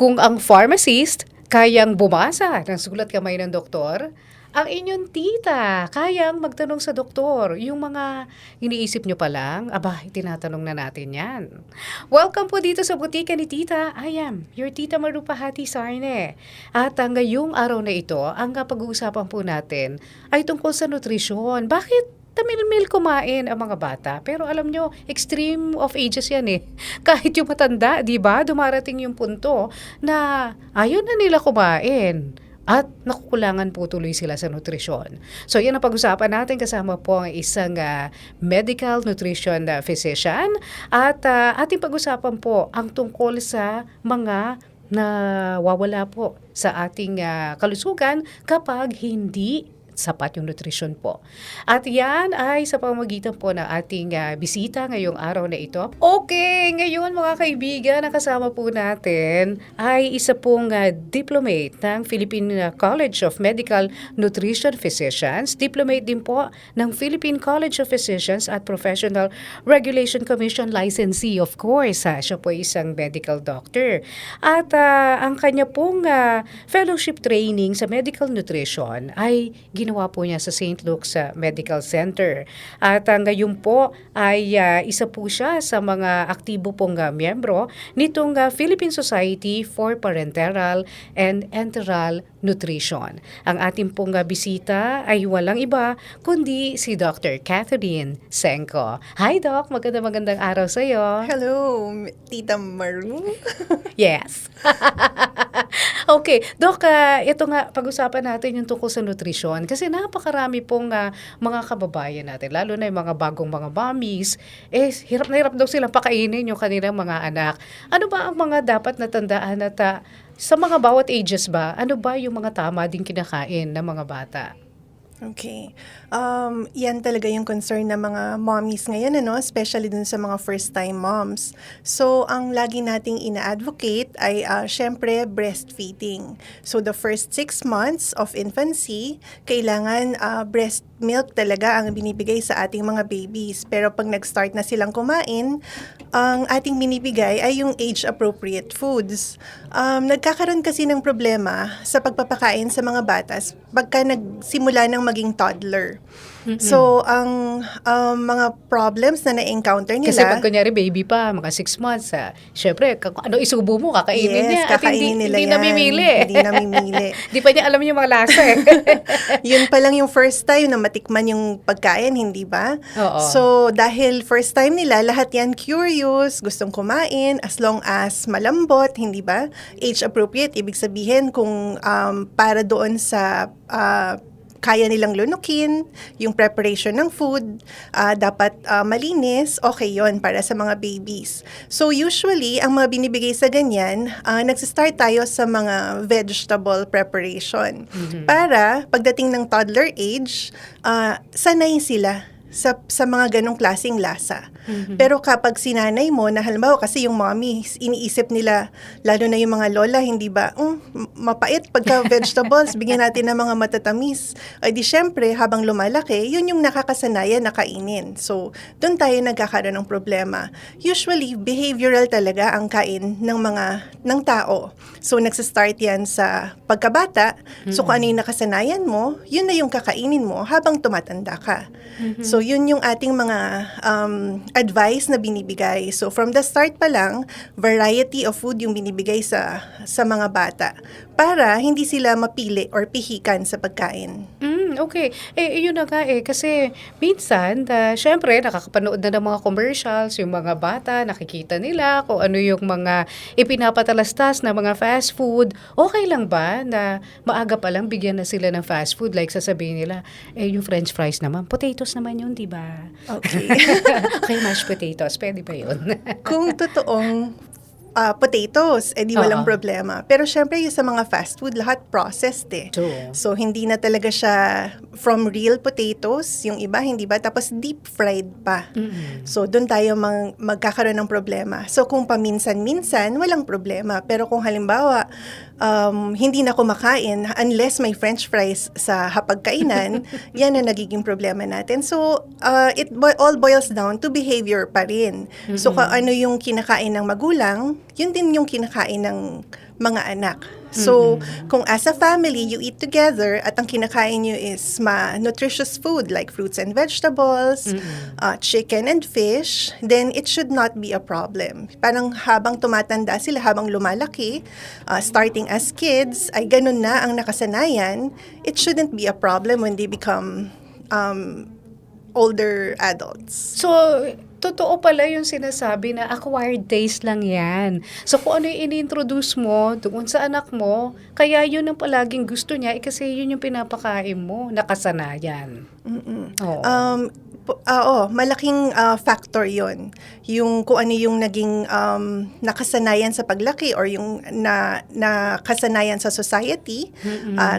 Kung ang pharmacist kayang bumasa ng sulat kamay ng doktor, ang inyong tita kayang magtanong sa doktor. Yung mga iniisip nyo pa lang, aba, tinatanong na natin yan. Welcome po dito sa butika ni Tita. I am your Tita Marupahati Sarne. At ngayong araw na ito, ang pag-uusapan po natin ay tungkol sa nutrisyon. Bakit tamilmil kumain ang mga bata? Pero alam nyo, extreme of ages yan eh. Kahit yung matanda, di ba, dumarating yung punto na ayaw na nila kumain. At nakukulangan po tuloy sila sa nutrisyon. So yan ang pag-usapan natin, kasama po ang isang medical nutrition physician. At ating pag-usapan po ang tungkol sa mga nawawala po sa ating kalusugan kapag hindi sapat yung nutrisyon po. At yan ay sa pamamagitan po ng ating bisita ngayong araw na ito. Okay, ngayon mga kaibigan, ang kasama po natin ay isa pong diplomate ng Philippine College of Medical Nutrition Physicians, diplomate din po ng Philippine College of Physicians at Professional Regulation Commission licensee, of course. Siya po ay isang medical doctor. At ang kanya pong fellowship training sa medical nutrition ay ginawa po niya sa St. Luke's Medical Center. At ngayon po ay isa po siya sa mga aktibo pong miyembro nitong Philippine Society for Parenteral and Enteral Nutrition. Ang ating pong bisita ay walang iba kundi si Dr. Catherine Senko. Hi Doc, magandang araw sa iyo. Hello, Tita Maru. Yes. Okay, Doc, ito nga, pag-usapan natin yung tungkol sa nutrisyon kasi napakarami pong mga kababayan natin, lalo na yung mga bagong mga mommies, hirap na hirap daw silang pakainin yung kanilang mga anak. Ano ba ang mga dapat natandaan at sa mga bawat ages ba, ano ba yung mga tama din kinakain ng mga bata? Okay. Yan talaga yung concern ng mga mommies ngayon, especially dun sa mga first-time moms. So, ang lagi nating ina-advocate ay syempre breastfeeding. So, the first 6 months of infancy, kailangan breast milk talaga ang binibigay sa ating mga babies. Pero pag nag-start na silang kumain, ang ating binibigay ay yung age-appropriate foods. Nagkakaroon kasi ng problema sa pagpapakain sa mga batas pagka nagsimula ng maging toddler. Mm-hmm. So, ang mga problems na na-encounter nila... Kasi pag kunyari baby pa, mga 6 months, syempre, ano isubo mo, kakainin niya. At kakainin nila hindi yan. namimili. Hindi namimili. Di pa niya alam yung mga lasa eh. Yun pa lang yung first time na matikman yung pagkain, hindi ba? Oo. So, dahil first time nila, lahat yan curious, gustong kumain, as long as malambot, hindi ba? Age appropriate, ibig sabihin kung para doon sa... kaya nilang lunukin, yung preparation ng food, dapat malinis, okay yon para sa mga babies. So usually, ang mga binibigay sa ganyan, nagsistart tayo sa mga vegetable preparation. Mm-hmm. Para pagdating ng toddler age, sanay sila sa mga ganong klaseng lasa. Mm-hmm. Pero kapag sinanay mo, na halimbawa kasi yung mommy, iniisip nila, lalo na yung mga lola, hindi ba, mapait pagka vegetables, bigyan natin ng mga matatamis. Ay di syempre, habang lumalaki, yun yung nakakasanayan na kainin. So, doon tayo nagkakaroon ng problema. Usually, behavioral talaga ang kain ng tao. So, nagsistart yan sa pagkabata. Mm-hmm. So, kung ano yung nakasanayan mo, yun na yung kakainin mo habang tumatanda ka. Mm-hmm. So, yun yung ating mga advice na binibigay. So, from the start pa lang, variety of food yung binibigay sa mga bata para hindi sila mapili or pihikan sa pagkain. Okay. Yun na nga kasi minsan, syempre, nakakapanood na ng mga commercials, yung mga bata, nakikita nila kung ano yung mga ipinapatalastas na mga fast food. Okay lang ba na maaga pa lang bigyan na sila ng fast food? Like sasabihin nila, yung french fries naman, potatoes naman yun, di ba? Okay. Okay, mashed potatoes, pwede ba yun? Kung totoong potatoes, di walang problema. Pero syempre yung sa mga fast food, lahat processed True. So, hindi na talaga siya from real potatoes, yung iba, hindi ba? Tapos deep fried pa. Mm-hmm. So, doon tayo magkakaroon ng problema. So, kung paminsan-minsan, walang problema. Pero kung halimbawa, hindi na kumakain unless may french fries sa hapagkainan, yan ang nagiging problema natin. So, it all boils down to behavior pa rin. Mm-hmm. So, kung ano yung kinakain ng magulang, yun din yung kinakain ng mga anak. So, kung as a family, you eat together at ang kinakain nyo is nutritious food like fruits and vegetables, chicken and fish, then it should not be a problem. Parang habang tumatanda sila, habang lumalaki, starting as kids, ay ganun na ang nakasanayan, it shouldn't be a problem when they become older adults. So, totoo pala yung sinasabi na acquired taste lang yan. So, kung ano yung ini-introduce mo doon sa anak mo, kaya yun ang palaging gusto niya, kasi yun yung pinapakain mo, nakasanayan. Oo. Malaking factor yon. Yung kung ano yung naging nakasanayan sa paglaki or yung nakasanayan sa society,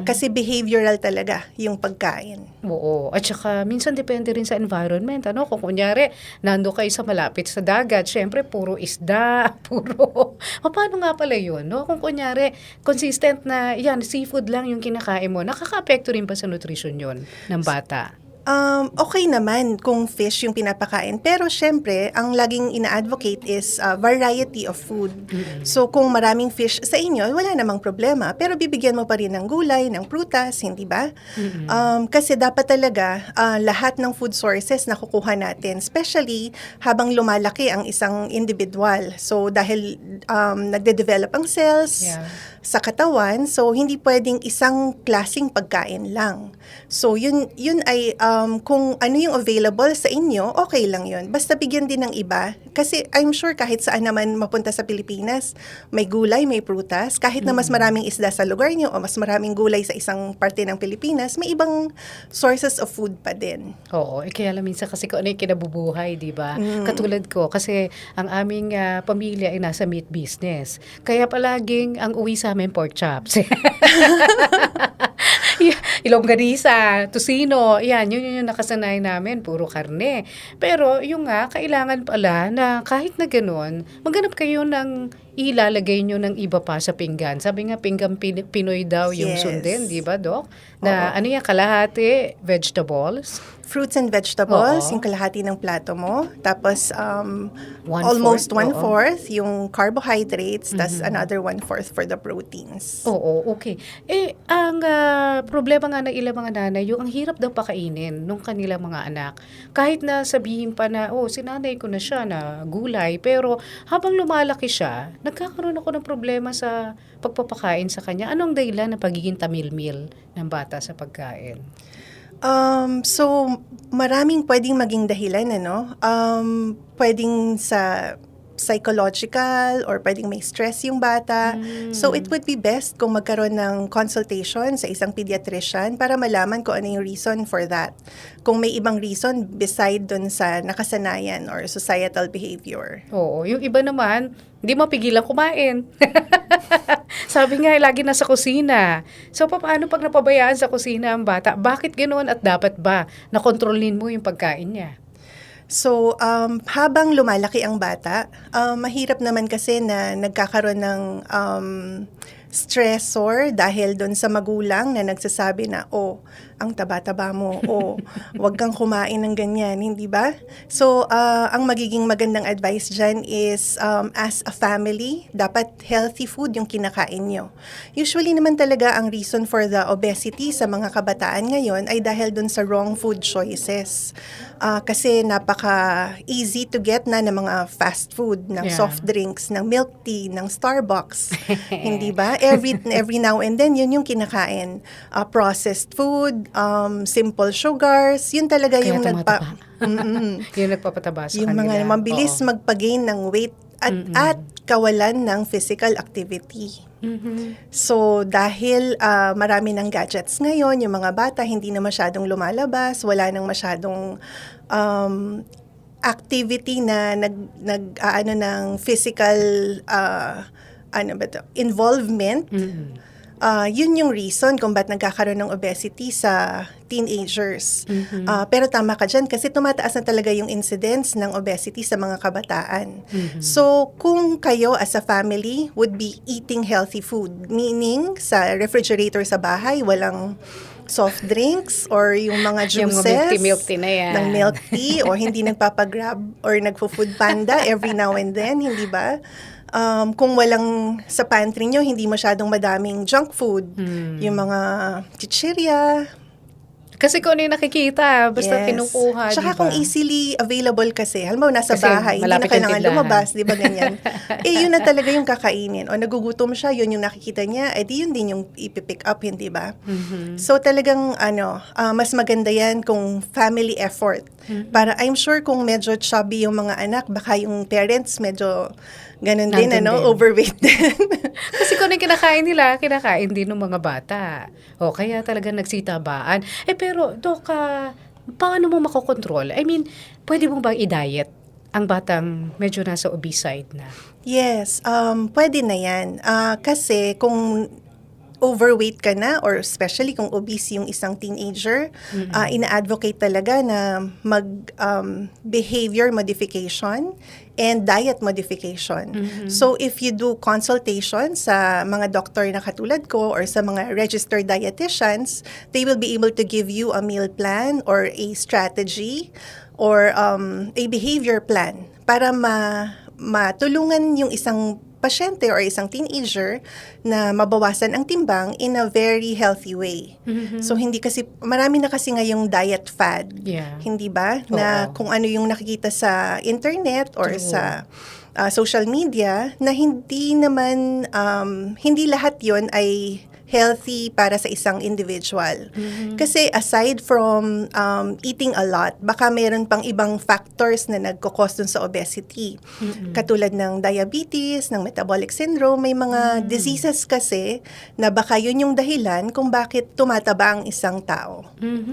kasi behavioral talaga yung pagkain. Oo. At saka, minsan depende rin sa environment. Kung kunyari, nando kayo sa malapit sa dagat, syempre, puro isda, puro... Paano nga pala yun? No? Kung kunyari, consistent na, seafood lang yung kinakain mo, nakaka-apekto rin pa sa nutrition yun ng bata? Okay naman kung fish yung pinapakain. Pero syempre, ang laging ina-advocate is variety of food. So kung maraming fish sa inyo, wala namang problema. Pero bibigyan mo pa rin ng gulay, ng prutas, hindi ba? Kasi dapat talaga lahat ng food sources na kukuha natin, especially habang lumalaki ang isang individual. So dahil nagde-develop ang cells, sa katawan, so hindi pwedeng isang klaseng pagkain lang. So yun ay kung ano yung available sa inyo, okay lang yun. Basta bigyan din ng iba. Kasi I'm sure kahit saan naman mapunta sa Pilipinas, may gulay, may prutas. Kahit na mas maraming isda sa lugar nyo o mas maraming gulay sa isang parte ng Pilipinas, may ibang sources of food pa din. Oo, kaya lang minsan kasi kung ano yung kinabubuhay, di ba? Katulad ko, kasi ang aming pamilya ay nasa meat business. Kaya palaging ang uwi sa amin pork chops. Ilongganisa, tocino, yun yung nakasanay namin, puro karne. Pero yung kailangan pala na kahit na ganun, maghanap kayo ng ilalagay nyo ng iba pa sa pinggan. Sabi nga, pinggan Pinoy daw yung sundin, di ba, Doc? Na kalahati, vegetables. Fruits and vegetables, Oo. yung kalahati ng plato mo. Tapos, One-fourth, almost oo. 1/4 yung carbohydrates, tas another 1/4 for the proteins. Oo, okay. Ang problema nga ng ilang mga nanay, yung ang hirap daw pakainin nung kanilang mga anak. Kahit na sabihin pa na, sinanay ko na siya na gulay, pero habang lumalaki siya, nagkakaroon ako ng problema sa pagpapakain sa kanya. Anong dahilan ng pagiging tamilmil ng bata sa pagkain? So, maraming pwedeng maging dahilan, pwedeng sa psychological or pwedeng may stress yung bata. So, it would be best kung magkaroon ng consultation sa isang pediatrician para malaman kung ano yung reason for that. Kung may ibang reason beside dun sa nakasanayan or societal behavior. Oo, yung iba naman, hindi mapigilan kumain. Sabi nga, lagi nasa kusina. So, paano pag napabayaan sa kusina ang bata? Bakit ganoon at dapat ba na kontrolin mo yung pagkain niya? So, habang lumalaki ang bata, mahirap naman kasi na nagkakaroon ng stressor dahil doon sa magulang na nagsasabi na, ang taba-taba mo, wag kang kumain ng ganyan, hindi ba? So, ang magiging magandang advice dyan is, as a family, dapat healthy food yung kinakain nyo. Usually naman talaga ang reason for the obesity sa mga kabataan ngayon ay dahil doon sa wrong food choices. Kasi napaka-easy to get na ng mga fast food, ng soft drinks, ng milk tea, ng Starbucks, hindi ba? Every now and then, yun yung kinakain. Processed food, simple sugars, yun talaga Kaya yung yung nagpapataba sa yung kanila. mga mabilis magpa-gain ng weight at kawalan ng physical activity. So, dahil marami ng gadgets ngayon, yung mga bata hindi na masyadong lumalabas, wala nang masyadong activity na ng physical involvement. Yun yung reason kung ba't nagkakaroon ng obesity sa teenagers. Pero tama ka dyan kasi tumataas na talaga yung incidence ng obesity sa mga kabataan. So, kung kayo as a family would be eating healthy food, meaning sa refrigerator sa bahay, walang soft drinks or yung mga juices yung milk tea na yan. ng milk tea or hindi nagpapagrab or nagfo-food panda every now and then, hindi ba? kung walang sa pantry nyo, hindi masyadong madaming junk food, yung mga chichirya. Kasi kung ano yung nakikita, basta Yes. kinukuha, Tsaka di ba? kung easily available kasi, halimbawa nasa Kasi bahay, hindi na malapit ang kailangan tindahan. lumabas, di ba ganyan? Yun na talaga yung kakainin. O nagugutom siya, yun yung nakikita niya, di yun din yung ipipick up, hindi ba? So talagang mas maganda yan kung family effort. Para I'm sure kung medyo chubby yung mga anak, baka yung parents medyo ganun din, Nandun din. overweight din. Kasi kung ano yung kinakain nila, kinakain din ng mga bata. O kaya talaga nagsitabaan. Pero, Dok, paano mo makokontrol? I mean, pwede mo bang i-diet ang batang medyo nasa obese side na? Yes, pwede na yan. Kasi kung overweight ka na or especially kung obese yung isang teenager, ina-advocate talaga na behavior modification and diet modification. So if you do consultation sa mga doktor na katulad ko or sa mga registered dietitians, they will be able to give you a meal plan or a strategy or a behavior plan para matulungan yung isang pasyente or isang teenager na mabawasan ang timbang in a very healthy way. So hindi kasi, marami na kasi ngayong diet fad. Yeah. Hindi ba? Na Oo. kung ano yung nakikita sa internet or True. sa social media na hindi naman, hindi lahat yon ay healthy para sa isang individual. Kasi aside from eating a lot, baka meron pang ibang factors na nagkakos dun sa obesity. Katulad ng diabetes, ng metabolic syndrome, may mga diseases kasi na baka yun yung dahilan kung bakit tumataba ang isang tao.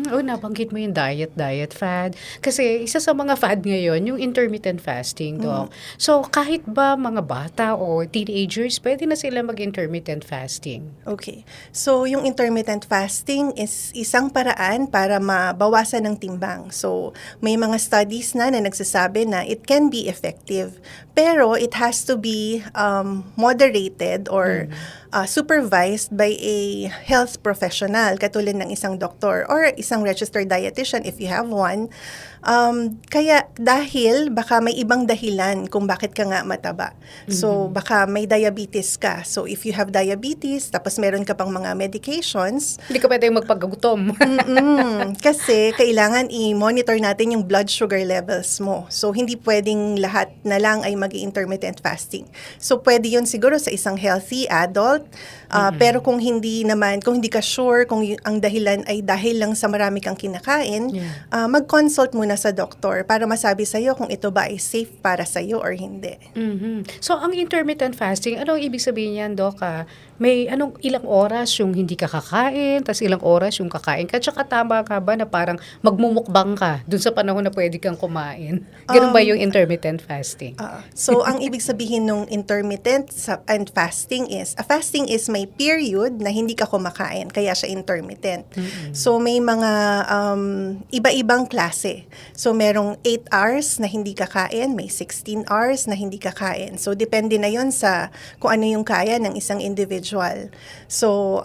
Nabanggit mo yung diet fad. Kasi isa sa mga fad ngayon, yung intermittent fasting, Dok. So, kahit ba mga bata o teenagers, pwede na sila mag-intermittent fasting? Okay. So, yung intermittent fasting is isang paraan para mabawasan ng timbang. So, may mga studies na nagsasabi na it can be effective. Pero, it has to be moderated or supervised by a health professional, katulad ng isang doktor or isang registered dietitian if you have one. Kaya dahil baka may ibang dahilan kung bakit ka nga mataba. So baka may diabetes ka. So if you have diabetes, tapos meron ka pang mga medications, Hindi ka pwedeng magpagagutom. kasi kailangan i-monitor natin yung blood sugar levels mo. So hindi pwedeng lahat na lang ay mag-intermittent fasting. So pwede yun siguro sa isang healthy adult. Pero kung hindi ka sure kung ang dahilan ay dahil lang sa marami kang kinakain, mag-consult muna sa doktor para masabi sa'yo kung ito ba ay safe para sa'yo or hindi. So, ang intermittent fasting, ano ang ibig sabihin niyan, Dok? May ilang oras yung hindi ka kakain, tas ilang oras yung kakain ka, tsaka tama ka ba na parang magmumukbang ka dun sa panahon na pwede kang kumain? Ganun ba yung intermittent fasting? So, ang ibig sabihin ng intermittent and fasting is, a fasting is may period na hindi ka kumakain, kaya siya intermittent. So, may mga iba-ibang klase. So, merong 8 hours na hindi kakain, may 16 hours na hindi kakain. So, depende na yon sa kung ano yung kaya ng isang individual. So,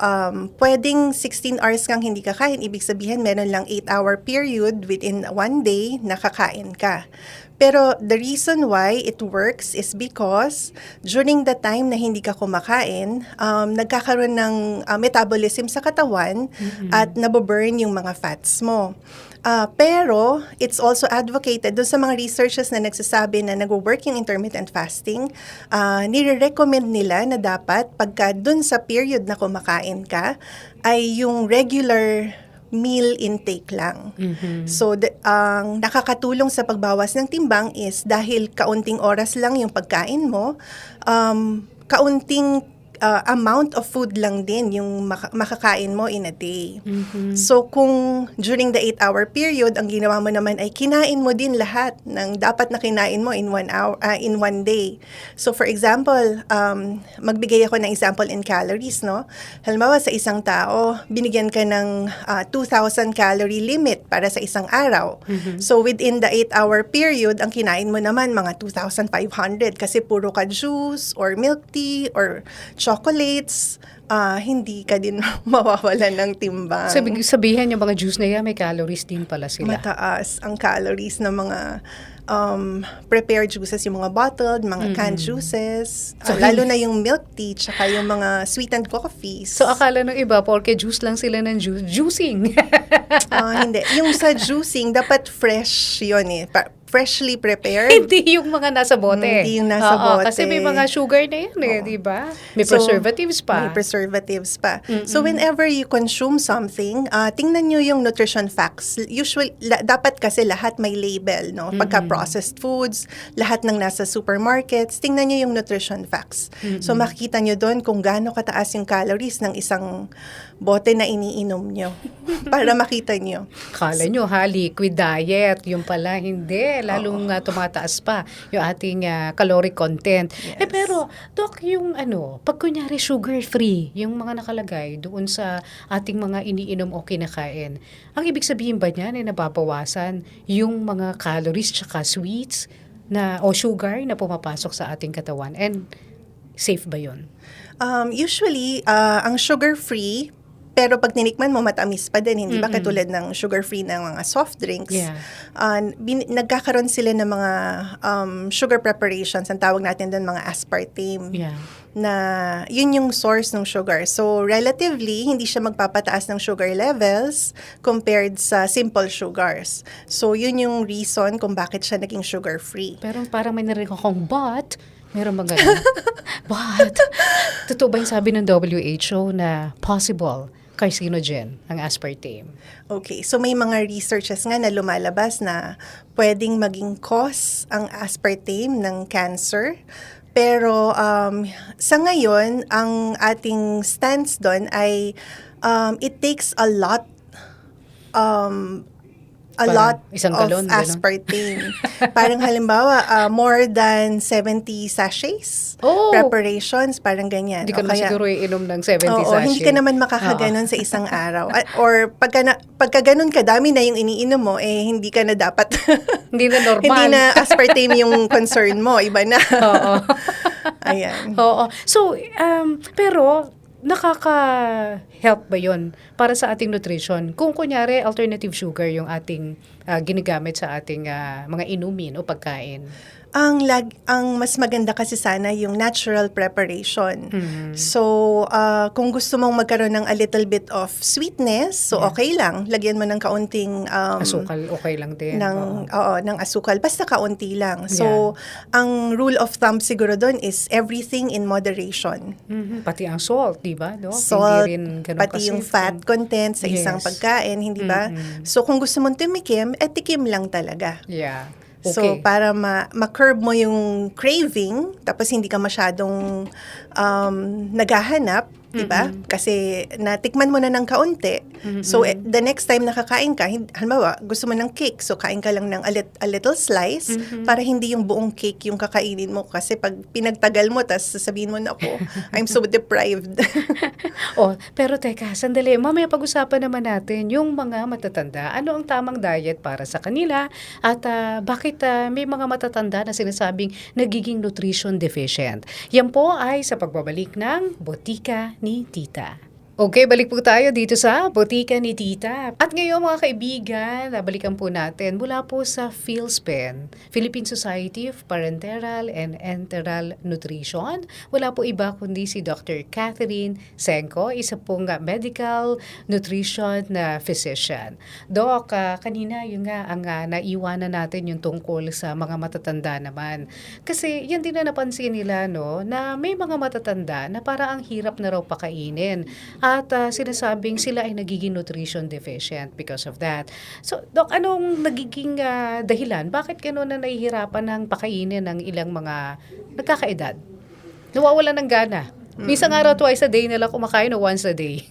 pwedeng 16 hours kang hindi kakain, ibig sabihin meron lang 8-hour period within one day na kakain ka. Pero the reason why it works is because during the time na hindi ka kumakain, nagkakaroon ng metabolism sa katawan at naboburn yung mga fats mo. Pero it's also advocated doon sa mga researchers na nagsasabi na nag-work yung intermittent fasting, nire-recommend nila na dapat pagka doon sa period na kumakain ka ay yung regular meal intake lang. So, ang nakakatulong sa pagbawas ng timbang is dahil kaunting oras lang yung pagkain mo, kaunting amount of food lang din yung makakain mo in a day. So, kung during the 8-hour period, ang ginawa mo naman ay kinain mo din lahat ng dapat na kinain mo in 1 hour, in 1 day. So, for example, magbigay ako ng example in calories, no? Halimbawa, sa isang tao, binigyan ka ng 2,000 calorie limit para sa isang araw. So, within the 8-hour period, ang kinain mo naman mga 2,500 kasi puro ka juice or milk tea or chocolate chocolates, hindi ka din mawawalan ng timbang. Sabihin yung mga juice na yan, may calories din pala sila. Mataas ang calories ng mga prepared juices, yung mga bottled, mga canned juices, lalo na yung milk tea, tsaka yung mga sweetened coffees. So akala ng iba, porke juice lang sila ng juicing. Hindi. Yung sa juicing, dapat fresh yun eh. Freshly prepared. Hindi yung mga nasa bote. Hindi yung nasa Oo, bote. kasi may mga sugar na yan eh, di ba? May preservatives pa. May preservatives pa. So whenever you consume something, tingnan nyo yung nutrition facts. Usually, dapat kasi lahat may label, no? Pagka-processed foods, lahat ng nasa supermarkets, tingnan nyo yung nutrition facts. So makikita nyo doon kung gaano kataas yung calories ng isang bote na iniinom nyo. Para makita nyo. Kala nyo ha, liquid diet. Yung pala, hindi. Lalong tumataas pa yung ating caloric content. Yes. Pero, Doc, yung pag kunyari sugar-free, yung mga nakalagay doon sa ating mga iniinom o kinakain, ang ibig sabihin ba niyan ay nababawasan yung mga calories tsaka sweets o sugar na pumapasok sa ating katawan? And safe ba yun? Usually, ang sugar-free, pero pag tinikman mo, matamis pa din. Hindi ba katulad ng sugar-free ng mga soft drinks? Yeah. Nagkakaroon sila ng mga sugar preparations. Ang tawag natin doon mga aspartame. Yeah. Na yun yung source ng sugar. So, relatively, hindi siya magpapataas ng sugar levels compared sa simple sugars. So, yun yung reason kung bakit siya naging sugar-free. Pero parang may narinig akong meron ba ganun? But, totoo ba yung sabi ng WHO na possible carcinogen ang aspartame? Okay, so may mga researches nga na lumalabas na pwedeng maging cause ang aspartame ng cancer. Pero sa ngayon, ang ating stance doon ay it takes a lot isang of galon, aspartame. Parang halimbawa, more than 70 sachets, preparations, parang ganyan. Hindi ka naman siguro iinom ng 70 sachet. Hindi ka naman makakaganon sa isang araw. Or pagka ganun kadami na yung iniinom mo, hindi ka na dapat, hindi na normal. hindi na aspartame yung concern mo, iba na. Oo. Ayan. Oo. So, pero nakaka-help ba yun para sa ating nutrition? Kung kunyari, alternative sugar yung ating ginagamit sa ating mga inumin o pagkain. Ang mas maganda kasi sana yung natural preparation. So, kung gusto mong magkaroon ng a little bit of sweetness, so okay lang. Lagyan mo ng kaunting asukal, okay lang din. ng asukal. Basta kaunti lang. So, ang rule of thumb siguro doon is everything in moderation. Pati ang salt, di ba? No? Salt, hindi rin ganun pati yung fat content sa isang pagkain, hindi ba? So, kung gusto mong tumikim, tikim lang talaga. Yeah. So, Okay. para ma-curb mo yung craving, tapos hindi ka masyadong naghahanap, diba? Kasi natikman mo na ng kaunti. So, the next time nakakain ka, halimbawa, gusto mo ng cake, so kain ka lang ng a little slice para hindi yung buong cake yung kakainin mo. Kasi pag pinagtagal mo, tas sasabihin mo na ako, I'm so deprived. Pero teka, sandali. Mamaya pag-usapan naman natin yung mga matatanda. Ano ang tamang diet para sa kanila? At bakit may mga matatanda na sinasabing nagiging nutrition deficient? Yan po ay sa pagbabalik ng Botika ni Tita. Okay, balik po tayo dito sa Botika ni Tita. At ngayon mga kaibigan, balikan po natin mula po sa PhilSpen, Philippine Society of Parenteral and Enteral Nutrition. Wala po iba kundi si Dr. Catherine Senko, isa pong medical nutrition na physician. Doc, kanina yun nga ang naiwanan natin yung tungkol sa mga matatanda naman. Kasi yan din na napansin nila, no, na may mga matatanda na para ang hirap na raw pakainin. At sinasabing sila ay nagiging nutrition deficient because of that. So, Doc, anong nagiging dahilan? Bakit gano'n na nahihirapan ng pakainin ng ilang mga nagkakaedad? Nawawala ng gana. Isang araw, twice a day nila kumakain o once a day.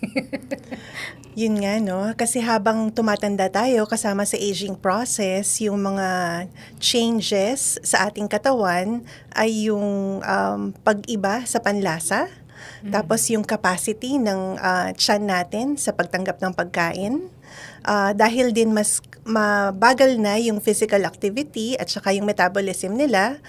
Yun nga, no? Kasi habang tumatanda tayo kasama sa aging process, yung mga changes sa ating katawan ay yung pag-iba sa panlasa. Tapos yung capacity ng tiyan natin sa pagtanggap ng pagkain. Dahil din mas mabagal na yung physical activity at saka yung metabolism nila,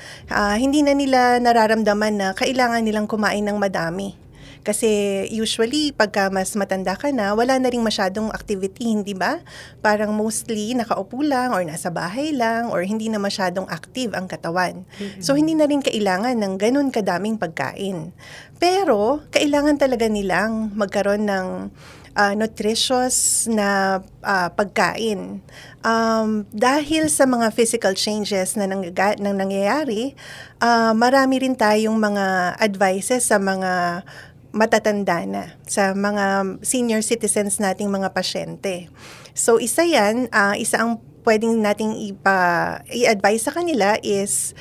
hindi na nila nararamdaman na kailangan nilang kumain ng madami. Kasi usually, pagka mas matanda ka na, wala na ring masyadong activity, hindi ba? Parang mostly nakaupo lang or nasa bahay lang or hindi na masyadong active ang katawan. So, hindi na rin kailangan ng ganun kadaming pagkain. Pero, kailangan talaga nilang magkaroon ng nutritious na pagkain. Dahil sa mga physical changes na nangyayari, marami rin tayong mga advices sa mga matatanda na, sa mga senior citizens nating mga pasyente. So, isa yan, isa ang pwedeng nating i-advise sa kanila is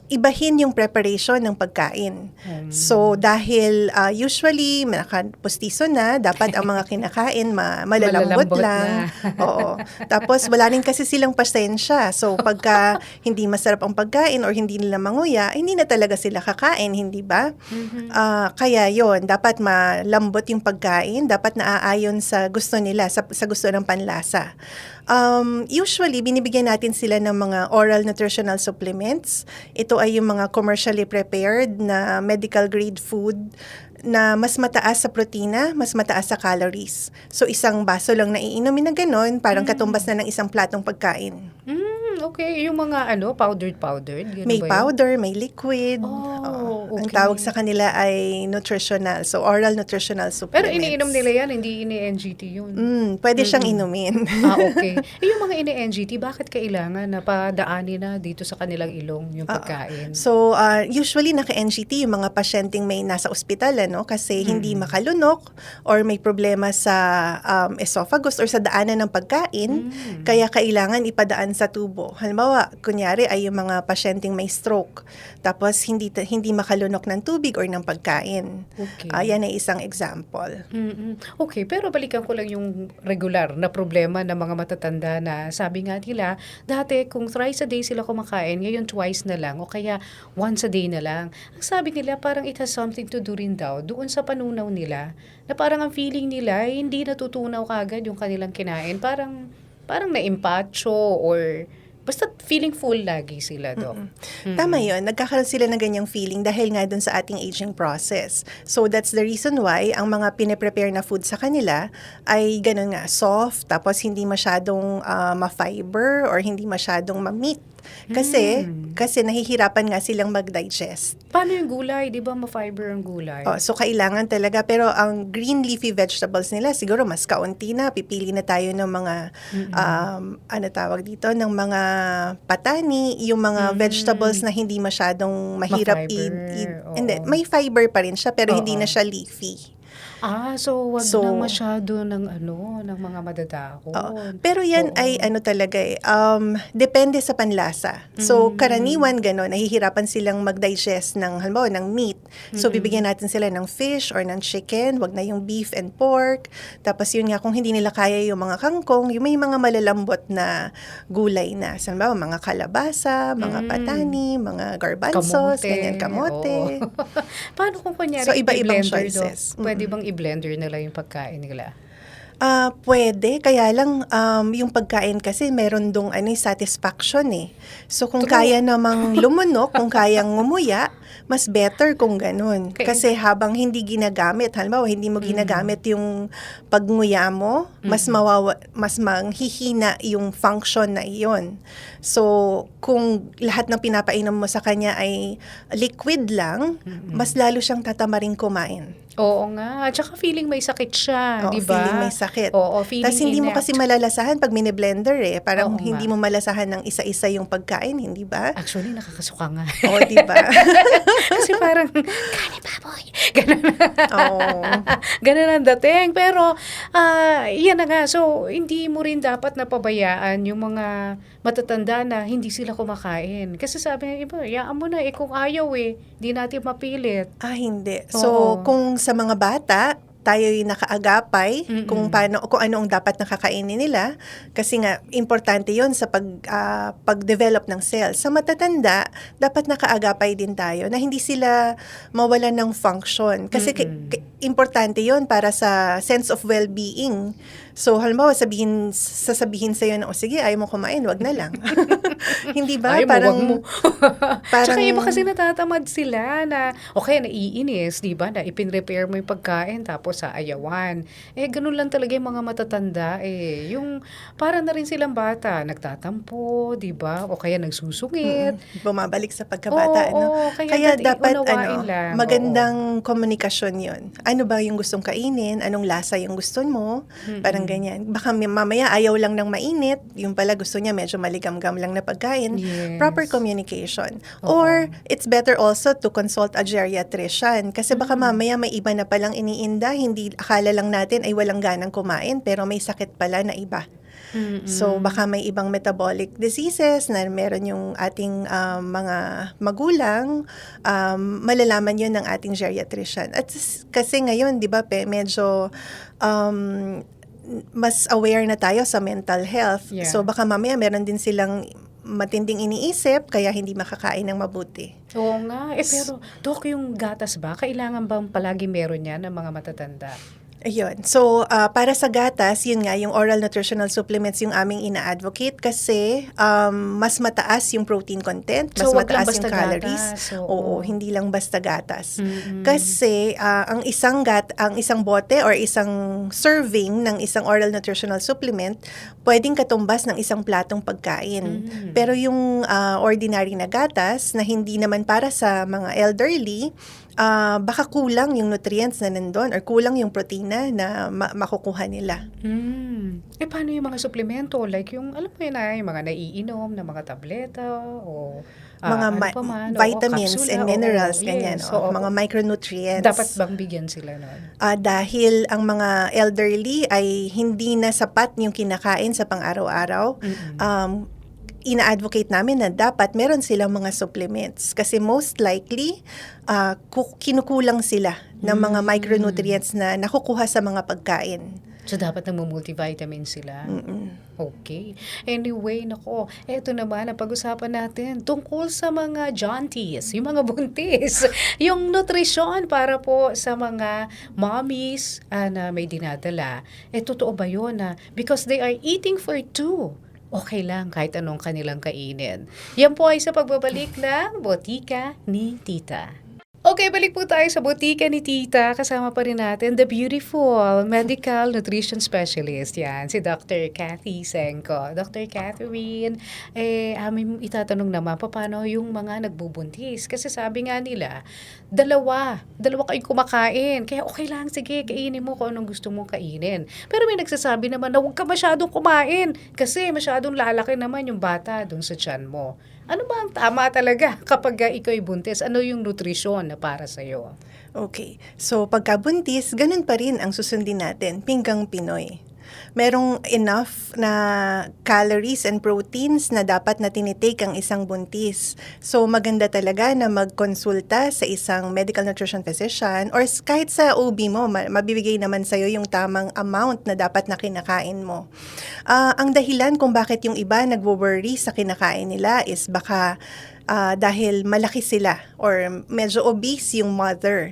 ibahin yung preparation ng pagkain. So, dahil usually, nakapustiso na, dapat ang mga kinakain malalambot lang. Oo. Tapos, wala rin kasi silang pasensya. So, pagka hindi masarap ang pagkain or hindi nila manguya, hindi na talaga sila kakain, hindi ba? Kaya yon, dapat malambot yung pagkain, dapat naaayon sa gusto nila, sa gusto ng panlasa. Usually, binibigyan natin sila ng mga oral nutritional supplements. Ito ay yung mga commercially prepared na medical grade food na mas mataas sa protina, mas mataas sa calories. So, isang baso lang na iinumin na gano'n, parang katumbas na ng isang platong pagkain. Okay. Yung mga powdered? May powder, may liquid. Okay. Ang tawag sa kanila ay nutritional. So, oral nutritional Pero supplements. iniinom nila yan, hindi ini-NGT yun. Pwede siyang inumin. Okay. Yung mga ini-NGT, bakit kailangan na padaanin na dito sa kanilang ilong yung pagkain? So, usually naka-NGT yung mga pasyenteng may nasa ospital, kasi hindi makalunok or may problema sa esophagus or sa daanan ng pagkain, kaya kailangan ipadaan sa tubo. Halimbawa, kunyari ay yung mga pasyenteng may stroke, tapos hindi makalunok ng tubig or ng pagkain. Okay. Yan ay isang example. Okay, pero balikan ko lang yung regular na problema ng mga matatanda na sabi nga nila, dati kung thrice a day sila kumakain, ngayon twice na lang o kaya once a day na lang. Ang sabi nila, parang it has something to do rin daw doon sa panunaw nila, na parang ang feeling nila, hindi natutunaw kagad yung kanilang kinain. Parang naimpacho or basta feeling full lagi sila, Dok. Tama yun. Nagkakaroon sila ng ganyang feeling dahil nga dun sa ating aging process. So, that's the reason why ang mga pine-prepare na food sa kanila ay ganun nga, soft, tapos hindi masyadong ma-fiber or hindi masyadong ma-meat. Kasi nahihirapan nga silang mag-digest. Paano yung gulay? Di ba ma-fiber ang gulay? So, kailangan talaga. Pero ang green leafy vegetables nila, siguro mas kaunti na. Pipili na tayo ng mga, ng mga patani, yung mga vegetables na hindi masyadong mahirap Hindi, may fiber pa rin siya, pero hindi na siya leafy. So wag na masyado ng mga madadahon. Pero yan ay talaga depende sa panlasa. So karaniwan gano'n, nahihirapan silang mag-digest ng halimbawa ng meat. So bibigyan natin sila ng fish or ng chicken, wag na yung beef and pork. Tapos yun nga, kung hindi nila kaya yung mga kangkong, yung may mga malalambot na gulay na. So, halimbawa, mga kalabasa, mga patani, mga garbanzos, kamote. Paano kung kunyari so iba-ibang i-blender, choices. Pwede bang i-blender nila yung pagkain nila? Pwede, kaya lang yung pagkain kasi meron dong satisfaction eh. So kung kaya namang lumunok, kung kayang ngumuya, mas better kung ganun. Okay. Kasi habang hindi ginagamit, halimbawa hindi mo ginagamit yung pagnguya mo, mas manghihina yung function na iyon. So kung lahat ng pinapainom mo sa kanya ay liquid lang, mas lalo siyang tatamaring kumain. Oo nga. At saka feeling may sakit siya, di ba? Feeling may sakit. Oo, feeling Tapos hindi mo kasi malalasahan pag mini-blender eh. Parang Oo hindi nga. mo malasahan ng isa-isa yung pagkain, hindi ba? Actually, nakakasuka nga. Oo, di ba? Kasi parang, kanin baboy. Ganun. Oo. Ganun ang dating. Pero, yan na nga. So, hindi mo rin dapat napabayaan yung mga matatanda na hindi sila kumakain. Kasi sabi ng iba, yaan mo na kung ayaw di natin mapilit. Hindi. So, kung sa mga bata, tayo'y nakaagapay kung ano ang dapat nakakainin nila kasi nga importante 'yon sa pag-develop ng cells. Sa matatanda, dapat nakaagapay din tayo na hindi sila mawalan ng function kasi importante 'yon para sa sense of well-being. So, halimbawa, sasabihin sa'yo na, o sige, ayaw mo kumain, wag na lang. Hindi ba? Ayaw mo, wag mo. parang, Tsaka iba kasi natatamad sila na, okay, naiinis, di ba? Na ipin-repair mo yung pagkain tapos sa ayawan. Ganun lang talaga yung mga matatanda Yung para na rin silang bata, nagtatampo, di ba? O kaya nagsusungit. bumabalik sa pagkabata. Oo, Kaya dapat unawain lang. magandang komunikasyon yun. Ano ba yung gustong kainin? Anong lasa yung gusto mo? Parang ganyan. Baka mamaya ayaw lang ng mainit, yung pala gusto niya medyo maligam-gam lang na pagkain. Yes. Proper communication. Oo. Or it's better also to consult a geriatrician kasi baka mamaya may iba na palang iniinda, hindi akala lang natin ay walang ganang kumain pero may sakit pala na iba. So, baka may ibang metabolic diseases na meron yung ating mga magulang, malalaman yun ng ating geriatrician. At kasi ngayon, di ba, medyo mas aware na tayo sa mental health. Yeah. So, baka mamaya meron din silang matinding iniisip, kaya hindi makakain ng mabuti. Oo nga. Pero, Dok, yung gatas ba? Kailangan bang palagi meron yan ng mga matatanda? Ayun. So, para sa gatas, yun nga, yung oral nutritional supplements yung aming ina-advocate kasi mas mataas yung protein content, mas So, wag lang mataas basta yung calories. gatas. Oo, hindi lang basta gatas. Kasi ang isang bote or isang serving ng isang oral nutritional supplement, pwedeng katumbas ng isang platong pagkain. Pero yung ordinary na gatas na hindi naman para sa mga elderly, baka kulang yung nutrients na nandun or kulang yung protina na makukuha nila. Paano yung mga suplemento? Like yung, alam mo yun yung mga naiinom na mga tableta o Mga ano pa man, vitamins kapsula, and minerals, oo, ganyan. yes, Oo, oo. mga micronutrients. Dapat bang bigyan sila nun? Dahil ang mga elderly ay hindi na sapat yung kinakain sa pang-araw-araw, ina-advocate namin na dapat meron silang mga supplements kasi most likely kinukulang sila ng mga micronutrients na nakukuha sa mga pagkain. So, dapat nagmo-multivitamin sila. Okay. Anyway, nako, eto naman ang pag-usapan natin tungkol sa mga jaunties, yung mga buntis, yung nutrisyon para po sa mga mommies na may dinadala. Totoo ba yun na because they are eating for two, okay lang kahit anong kanilang kainin? Yan po ay sa pagbabalik ng Botika ni Tita. Okay, balik po tayo sa Botika ni Tita. Kasama pa rin natin the beautiful medical nutrition specialist. Yan, si Dr. Cathy Senko. Dr. Catherine, aming itatanong naman, paano yung mga nagbubuntis? Kasi sabi nga nila, dalawa kayong kumakain. Kaya okay lang, sige, kainin mo kung anong gusto mong kainin. Pero may nagsasabi naman na huwag ka masyadong kumain kasi masyadong lalaki naman yung bata dun sa tiyan mo. Ano ba ang tama talaga kapag ikaw ay buntis? Ano yung nutrisyon na para sa'yo? Okay. So, pagkabuntis, ganun pa rin ang susundin natin, pinggang Pinoy. Merong enough na calories and proteins na dapat na tinitake ang isang buntis. So, maganda talaga na magkonsulta sa isang medical nutrition physician or kahit sa OB mo, mabibigay naman sa'yo yung tamang amount na dapat na kinakain mo. Ang dahilan kung bakit yung iba nagwo-worry sa kinakain nila is baka dahil malaki sila or medyo obese yung mother.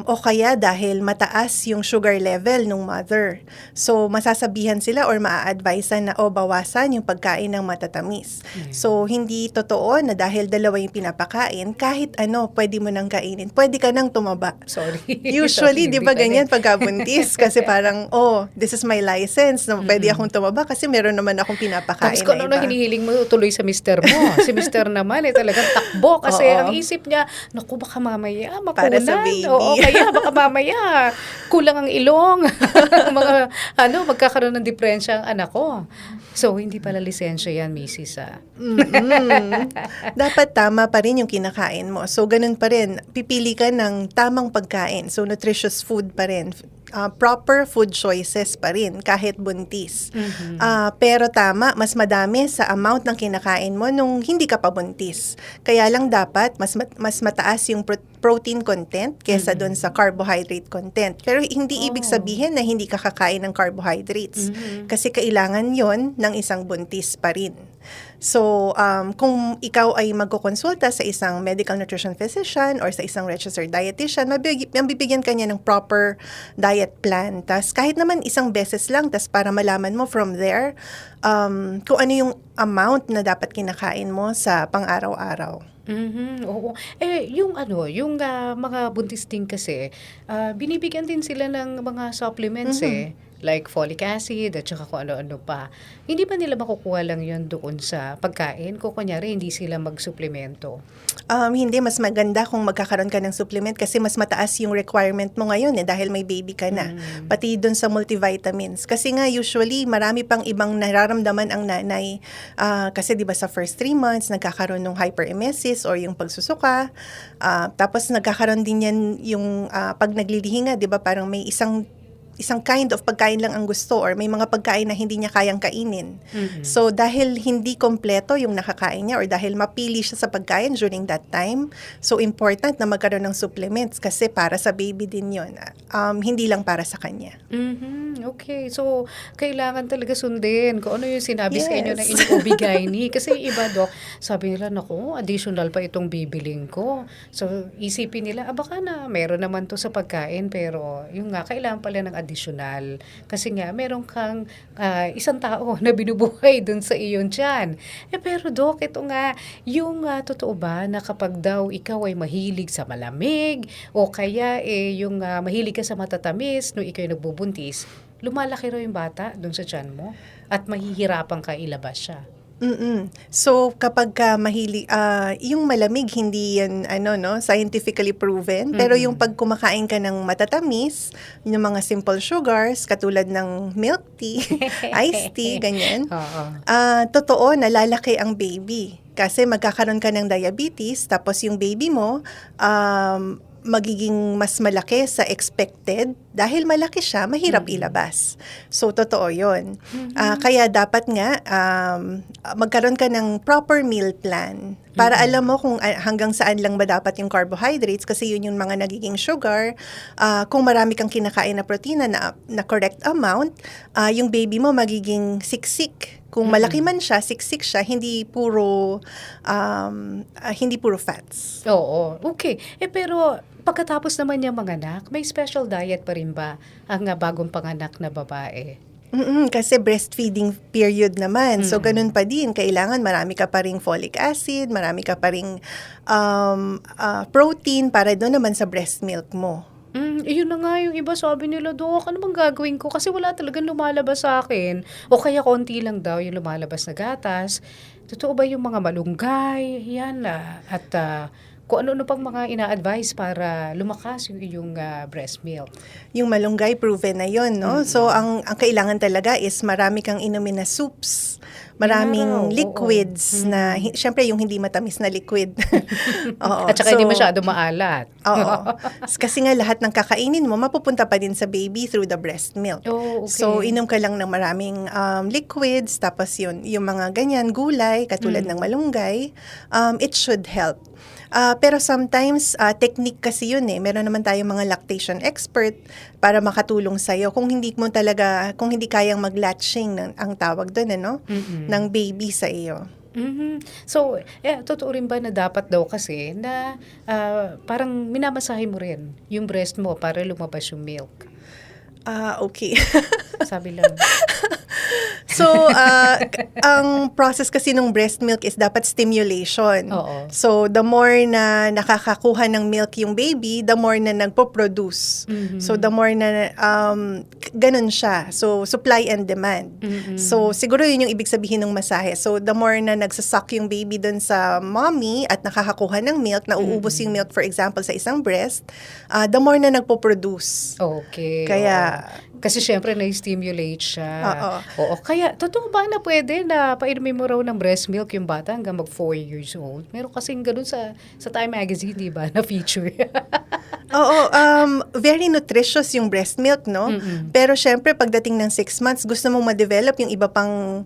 O kaya dahil mataas yung sugar level ng mother. So, masasabihan sila or maa-advisean na bawasan yung pagkain ng matatamis. So, hindi totoo na dahil dalawa yung pinapakain, kahit ano, pwede mo nang kainin. Pwede ka nang tumaba. Sorry. Usually, di ba ganyan pagkabuntis? Kasi parang, this is my license. No, pwede akong tumaba kasi meron naman akong pinapakain Tapos kung na ano iba. hinihiling mo tuloy sa mister mo. Si mister naman talagang takbo kasi Oo. ang isip niya, naku baka mamaya Para mapunan. sa baby. Oo, kaya baka mamaya kulang ang ilong. Mga magkakaroon ng diferensya ang anak ko. So, hindi pala lisensya yan, Mrs. Dapat tama pa rin yung kinakain mo. So, ganun pa rin. Pipili ka ng tamang pagkain. So, nutritious food pa rin. Proper food choices pa rin kahit buntis. Pero tama, mas madami sa amount ng kinakain mo nung hindi ka pa buntis. Kaya lang dapat mas mataas yung protein content kesa doon sa carbohydrate content. Pero hindi ibig sabihin na hindi ka kakain ng carbohydrates. Kasi kailangan yon ng isang buntis pa rin. So, kung ikaw ay magkukonsulta sa isang medical nutrition physician or sa isang registered dietitian, mabibigyan ka niya ng proper diet plan. Tas kahit naman isang beses lang, tas para malaman mo from there kung ano yung amount na dapat kinakain mo sa pang-araw-araw. Oo. Yung ano, yung, mga buntis din kasi, binibigyan din sila ng mga supplements, like folic acid at saka kung ano-ano pa. Hindi ba nila makukuha lang yun doon sa pagkain kung kunyari hindi sila magsuplemento? Hindi, mas maganda kung magkakaroon ka ng supplement kasi mas mataas yung requirement mo ngayon dahil may baby ka na. Pati dun sa multivitamins. Kasi nga usually marami pang ibang nararamdaman ang nanay kasi 'di ba sa first 3 months nagkakaroon ng hyperemesis or yung pagsusuka. Tapos nagkakaroon din yan yung pag naglilihinga, 'di ba, parang may isang kind of pagkain lang ang gusto or may mga pagkain na hindi niya kayang kainin. So, dahil hindi kompleto yung nakakain niya or dahil mapili siya sa pagkain during that time, so important na magkaroon ng supplements kasi para sa baby din yun. Hindi lang para sa kanya. Okay. So, kailangan talaga sundin kung ano yung sinabi sa inyo ng Yes. inyong OB-GYN. Kasi yung iba, Doc, sabi nila, naku, additional pa itong bibiling ko. So, isipin nila, baka na meron naman to sa pagkain, pero yung nga, kailangan pala ng additional. Kasi nga, meron kang isang tao na binubuhay dun sa iyon tiyan. Pero Doc, ito nga, yung totoo ba na kapag daw ikaw ay mahilig sa malamig o kaya yung mahilig ka sa matatamis nung ikaw ay nagbubuntis, lumalaki raw yung bata dun sa tiyan mo at mahihirapan ka ilabas siya. So, kapag yung malamig, hindi yan, scientifically proven. Pero yung pag kumakain ka ng matatamis, yung mga simple sugars, katulad ng milk tea, iced tea, ganyan, Oo. totoo, nalalaki ang baby. Kasi magkakaroon ka ng diabetes, tapos yung baby mo, magiging mas malaki sa expected. Dahil malaki siya, mahirap ilabas. So, totoo yun. Kaya dapat nga, magkaroon ka ng proper meal plan para alam mo kung hanggang saan lang ba dapat yung carbohydrates kasi yun yung mga nagiging sugar. Kung marami kang kinakain na protina na correct amount, yung baby mo magiging siksik. Kung malaki man siya, siksik siya, hindi puro fats. Oo. Okay. Pero pagkatapos naman niya manganak, may special diet pa rin ba ang bagong panganak na babae? Kasi breastfeeding period naman. So, ganun pa din. Kailangan marami ka pa ring folic acid, marami ka pa ring protein para doon naman sa breast milk mo. Yun na nga yung iba sabi nila, Dok, ano bang gagawin ko? Kasi wala talagang lumalabas sa akin. O kaya konti lang daw yung lumalabas na gatas. Totoo ba yung mga malunggay? Yan at kung ano-ano pang mga ina-advise para lumakas yung iyong breast milk. Yung malunggay, proven na yun, no? So, ang kailangan talaga is marami kang inumin na soups. Maraming liquids na, syempre yung hindi matamis na liquid. Oo. At saka hindi masyado maalat. Oo. Kasi nga lahat ng kakainin mo, mapupunta pa din sa baby through the breast milk. Oh, okay. So, inom ka lang ng maraming liquids, tapos yung mga ganyan, gulay, katulad ng malunggay, it should help. Pero sometimes, technique kasi yun Meron naman tayong mga lactation expert para makatulong sa'yo kung hindi kayang mag-latching ang tawag doon, ng baby sa iyo. So, totoo rin ba na dapat daw kasi na parang minamasahe mo rin yung breast mo para lumabas yung milk? Okay. Sabi lang. So, ang process kasi ng breast milk is dapat stimulation. Oo. So, the more na nakakakuha ng milk yung baby, the more na nagpo-produce. So, the more na ganun siya. So, supply and demand. So, siguro yun yung ibig sabihin ng masahe. So, the more na nagsasak yung baby dun sa mommy at nakakakuha ng milk, nauubos yung milk, for example, sa isang breast, the more na nagpo-produce. Okay. Kaya, kasi syempre na-stimulate siya. Oo. Kaya, totoo ba na pwede na painumin mo raw ng breast milk yung bata hanggang mag 4 years old? Meron kasing ganun sa Time Magazine, di ba, na feature. Oo, very nutritious yung breast milk, no? Pero syempre, pagdating ng 6 months, gusto mong ma-develop yung iba pang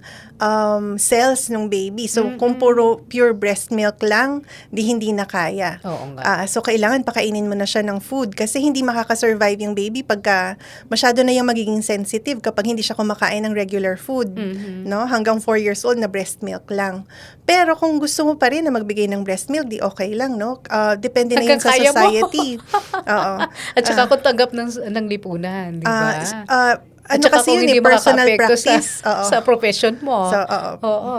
cells ng baby. So, kung puro pure breast milk lang, hindi na kaya. Oo nga. So, kailangan pakainin mo na siya ng food kasi hindi makakasurvive yung baby pagka masyado na yung magiging sensitive kapag hindi siya kumakain ng regular food. food, no? Hanggang 4 years old na breast milk lang. Pero kung gusto mo pa rin na magbigay ng breast milk, di okay lang, no? Depende na yun Hanggang sa kaya mo. society. Oo. At saka kung tanggap ng lipunan, di ba? At Ano saka kasi kung yun hindi personal makaka-apekto practice. Oo. sa profession mo. So, oo. Oo.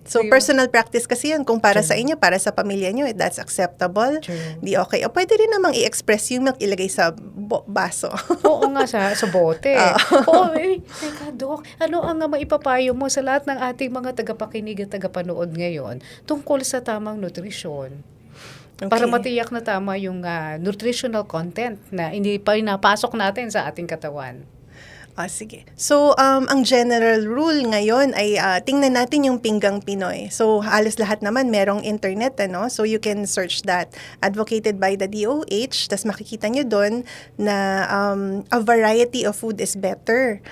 So, Di ba? personal practice kasi yun. Kung para sa inyo, para sa pamilya nyo, that's acceptable. True. Di okay. O pwede rin namang i-express yung milk, ilagay sa baso. Oo nga, sa bote. Oo, teka, Dok, ano ang maipapayo mo sa lahat ng ating mga tagapakinig at tagapanood ngayon tungkol sa tamang nutrisyon? Para matiyak na tama yung nutritional content na hindi pa pinapasok natin sa ating katawan. Sige. So, ang general rule ngayon ay tingnan natin yung Pinggang Pinoy. So, halos lahat naman merong internet, ano? So, you can search that. Advocated by the DOH. Tas makikita nyo doon na a variety of food is better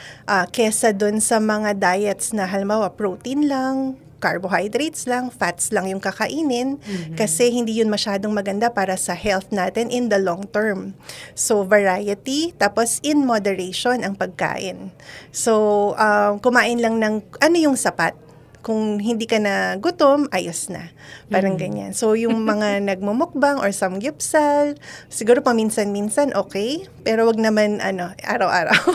kesa doon sa mga diets na halimbawa protein lang, carbohydrates lang, fats lang yung kakainin kasi hindi yun masyadong maganda para sa health natin in the long term. So, variety, tapos in moderation ang pagkain. So, kumain lang ng ano yung sapat. Kung hindi ka na gutom, ayos na. Parang ganyan. So, yung mga nagmumukbang or samgyupsal, siguro paminsan-minsan, okay. Pero wag naman, araw-araw.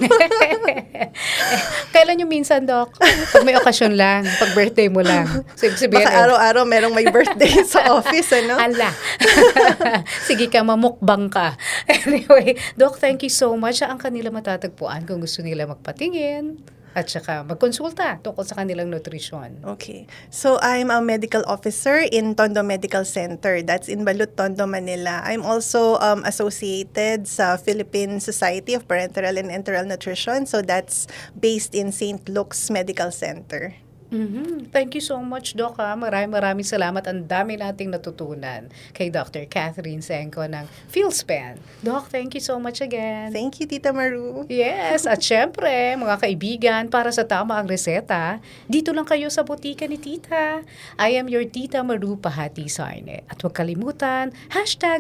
Kailan yung minsan, Doc? Pag may okasyon lang, pag birthday mo lang. So, ibig sabihin, Baka araw-araw merong may birthday sa office, ano? Ala. Sige ka, mamukbang ka. Anyway, Doc, thank you so much. Ang kanila matatagpuan kung gusto nila magpatingin at saka magkonsulta tungkol sa kanilang nutrisyon. Okay. So, I'm a medical officer in Tondo Medical Center. That's in Balut, Tondo, Manila. I'm also associated sa Philippine Society of Parenteral and Enteral Nutrition. So, that's based in St. Luke's Medical Center. Thank you so much, Doc. Maraming salamat. Ang dami nating natutunan kay Dr. Catherine Senco ng PhilSpan. Doc, thank you so much again. Thank you, Tita Maru. Yes, at syempre, mga kaibigan, para sa tama ang reseta, dito lang kayo sa butika ni Tita. I am your Tita Maru Pahati Sarne. At huwag kalimutan,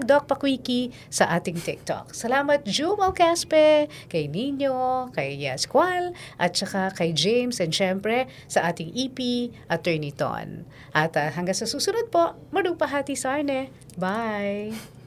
#DocPakwiki sa ating TikTok. Salamat, Jumel Caspe, kay Nino, kay Squal, at saka kay James, and syempre, sa ating EP, Attorney Ton. At hanggang sa susunod po, Maru Pahati Sarne. Bye!